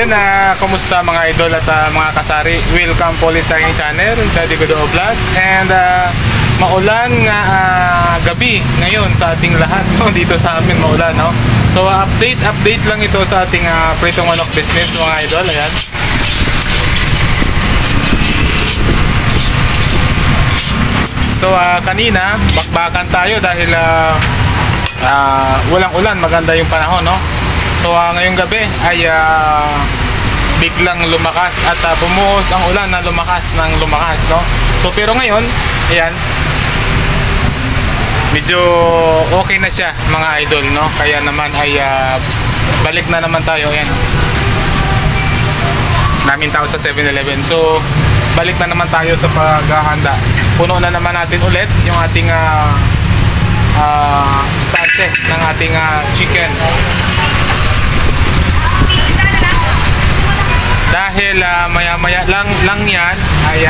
Ayan, kumusta mga idol at mga kasari? Welcome po ulit sa aking channel, Daddy Godoo Vlogs. And maulan nga gabi ngayon sa ating lahat, no? Dito sa amin maulan, no? So update lang ito sa ating pritong manok business mga idol. Ayan. So kanina bakbakan tayo dahil walang ulan, maganda yung panahon, no? So ngayong gabi ay biglang lumakas at bumuhos ang ulan na lumakas, no? So pero ngayon, ayan, medyo okay na siya mga idol, no? Kaya naman ay balik na naman tayo, ayan. Namin tao sa 7-Eleven. So balik na naman tayo sa paghahanda. Puno na naman natin ulit yung ating stante ng ating chicken. Dahil maya-maya lang yan ay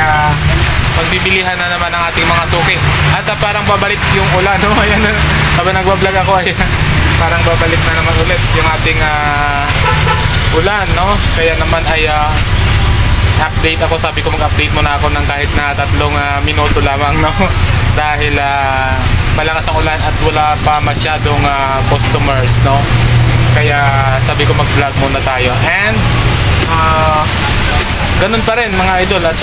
magbibilihan na naman ang ating mga suki. At parang babalik yung ulan, no? Ayan, habang nagbablog ako ay parang babalik na naman ulit yung ating ulan, no? Kaya naman ay update ako. Sabi ko mag-update muna ako ng kahit na 3 minuto lamang, no? Dahil malakas ang ulan at wala pa masyadong customers, no? Kaya sabi ko mag-vlog muna tayo. And ganun pa rin mga idol at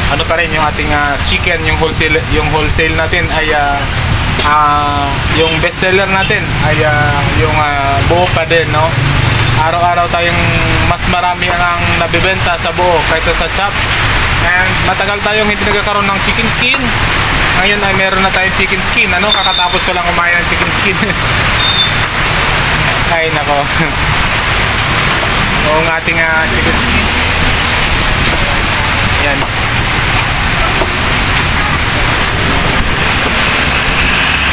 ano pa rin yung ating chicken, yung wholesale natin ay yung best seller natin ay yung buo pa din, no? Araw-araw tayong mas marami ang nabibenta sa buo kaysa sa chop. And matagal tayong hindi nagkakaroon ng chicken skin. Ngayon ay meron na tayong chicken skin, ano? Kakatapos ko lang kumain ng chicken skin. Ay nako. Yung ating chicken skin. Yan.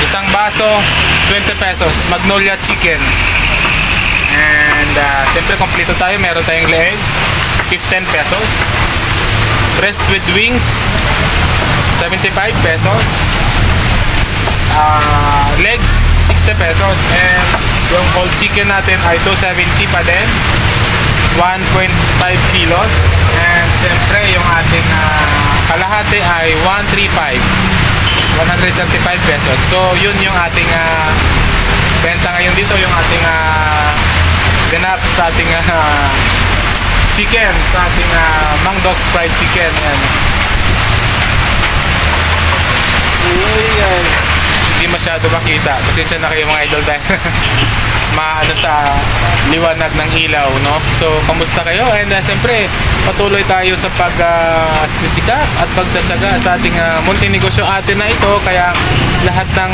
Isang baso, 20 pesos. Magnolia chicken. And siyempre kompleto tayo. Meron tayong leg, 15 pesos. Breast with wings, 75 pesos. Legs, 60 pesos. And yung whole chicken natin ay 270 pa din. 1.5 kilos. And siyempre yung ating kalahati ay 135 pesos. So yun yung ating benta ngayon dito, yung ating ganap sa ating chicken, sa ating Mang Doc's fried chicken. Yan. Hindi masyado makita, pasensya na kayo mga idol dahil maano sa liwanag ng ilaw, no? So kamusta kayo? And siyempre patuloy tayo sa pagsisikap at pagtsatsaga sa ating munting negosyo atin na ito. Kaya lahat ng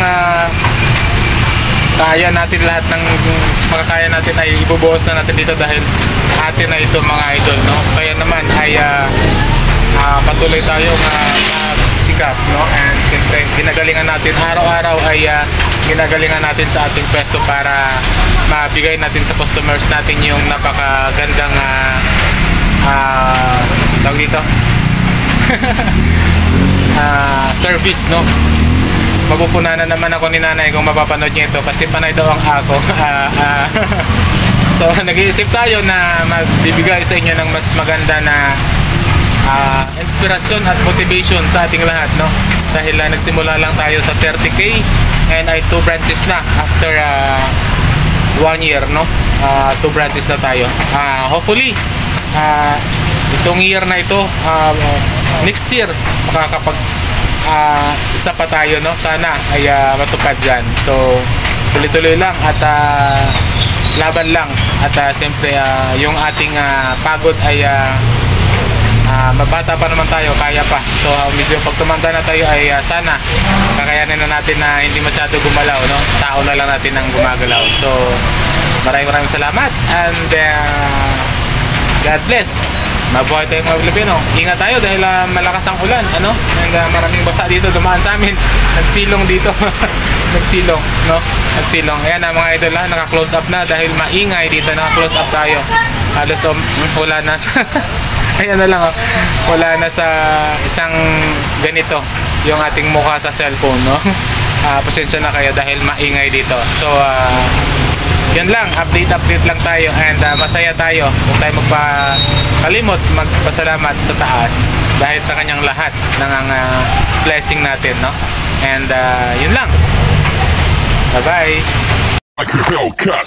kaya natin, lahat ng makakaya natin ay ibubuhos na natin dito dahil atin na ito mga idol, no? Kaya naman ay patuloy tayong magsikap, no? And siyempre ginagalingan natin araw-araw ay ginagalingan natin sa ating pwesto para mabigay natin sa customers natin yung napakagandang tawag dito service, no? Magpupuna na naman ako ni nanay kung mapapanood niya ito kasi panay daw ang ako. So nag-iisip tayo na magbibigay sa inyo ng mas maganda na inspirasyon at motivation sa ating lahat, no? Dahil nagsimula lang tayo sa 30K and ay 2 branches na after 1 year, no? 2 branches na tayo. Hopefully itong year na ito, next year makakapag isa pa tayo, no? Sana ay matupad dyan. So tuloy-tuloy lang at laban lang at siyempre yung ating pagod ay mabata pa naman tayo, kaya pa. So medyo pag tumanda na tayo ay sana kakayanin na natin na hindi masyado gumalaw, no? Tao na lang natin ang gumagalaw. So maraming salamat and God bless. Mabuhay tayong mga Pilipino. Ingat tayo dahil malakas ang ulan, ano? And maraming basa dito dumaan sa amin. Nagsilong dito. Nagsilong, no? Nagsilong. Ayan mga idol, naka-close up na dahil maingay dito. Naka-close up tayo. Halos wala na sa ayan na lang, oh. Wala na sa isang ganito yung ating mukha sa cellphone, no? Pasensya na kayo dahil maingay dito. So yun lang, update lang tayo, and masaya tayo kung tayo magpakalimot magpasalamat sa taas dahil sa kanyang lahat ng blessing natin, no? And yun lang, bye bye. Like a Hellcat.